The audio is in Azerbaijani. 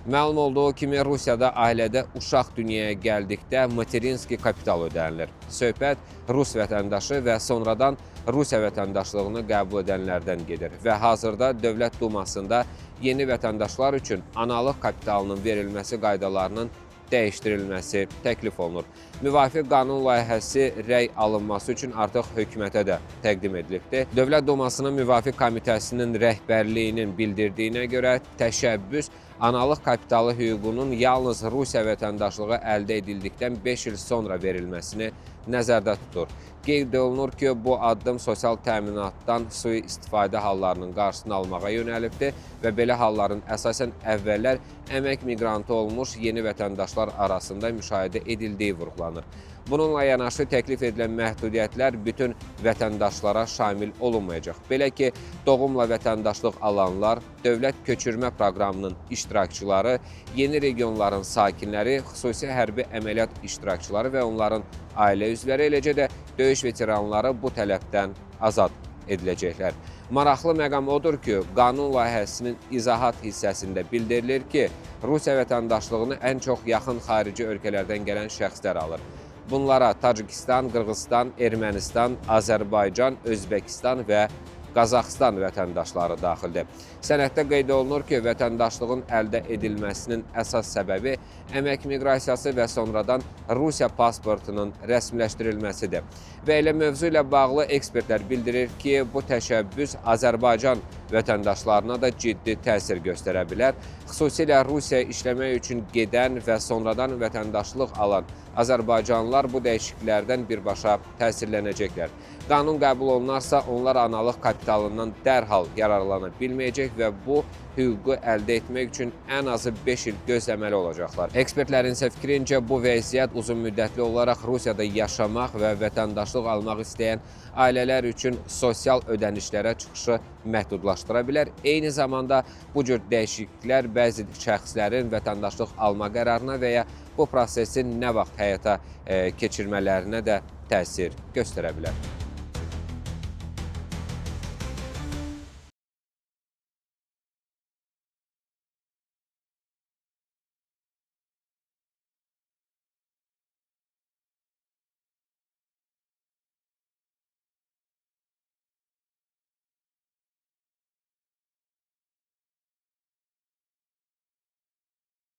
Məlum olduğu kimi Rusiyada ailədə uşaq dünyaya gəldikdə materinski kapital ödənilir. Söhbət Rus vətəndaşı və sonradan Rusiya vətəndaşlığını qəbul edənlərdən gedir və hazırda Dövlət Dumasında yeni vətəndaşlar üçün analıq kapitalının verilməsi qaydalarının dəyişdirilməsi təklif olunur. Müvafiq qanun layihəsi rəy alınması üçün artıq hökumətə də təqdim edilibdir. Dövlət Dumasının Müvafiq Komitəsinin rəhbərliyinin bildirdiyinə görə təşəbbüs analıq kapitalı hüququnun yalnız Rusiya vətəndaşlığı əldə edildikdən 5 il sonra verilməsini nəzərdə tutur. Qeyd olunur ki, bu addım sosial təminatdan sui-istifadə hallarının qarşısını almağa yönəlibdir və belə halların əsasən əvvəllər əmək miqrantı olmuş yeni vətəndaşlar arasında müşahidə edildiyi vurğulanır. Bununla yanaşı təklif edilən məhdudiyyətlər bütün vətəndaşlara şamil olunmayacaq. Belə ki, doğumla vətəndaşlıq alanlar, dövlət köçürmə proqramının iştirakçıları, yeni regionların sakinləri, xüsusi hərbi əməliyyat iştirakçıları və onların ailə üzvləri, eləcə də döyüş veteranları bu tələbdən azad ediləcəklər. Maraqlı məqam odur ki, qanun layihəsinin izahat hissəsində bildirilir ki, Rusiya vətəndaşlığını ən çox yaxın xarici ölkələrdən gələn şəxslər alır. Bunlara Tacikistan, Qırğızstan, Ermənistan, Azərbaycan, Özbəkistan və Qazaxıstan vətəndaşları daxildir. Sənəddə qeyd olunur ki, vətəndaşlığın əldə edilməsinin əsas səbəbi əmək miqrasiyası və sonradan Rusiya pasportunun rəsmiləşdirilməsidir. Və elə mövzu ilə bağlı ekspertlər bildirir ki, bu təşəbbüs Azərbaycan vətəndaşlarına da ciddi təsir göstərə bilər. Xüsusilə Rusiyaya işləmək üçün gedən və sonradan vətəndaşlıq alan Azərbaycanlılar bu dəyişikliklərdən birbaşa təsirlənəcəklər. Qanun qəbul olunarsa, onlar analıq kapitalından dərhal yararlana bilməyəcək və bu hüququ əldə etmək üçün ən azı 5 il gözləməli olacaqlar. Ekspertlərin isə fikrincə bu vəziyyət uzun müddətli olaraq Rusiyada yaşamaq və vətəndaşlıq almaq istəyən ailələr üçün sosial ödənişlərə çıxışı məhdudlaşdıra bilər. Eyni zamanda bu cür dəyişikliklər bəzi şəxslərin vətəndaşlıq alma qərarına və ya bu prosesin nə vaxt həyata keçirmələrinə də təsir göstərə bilər.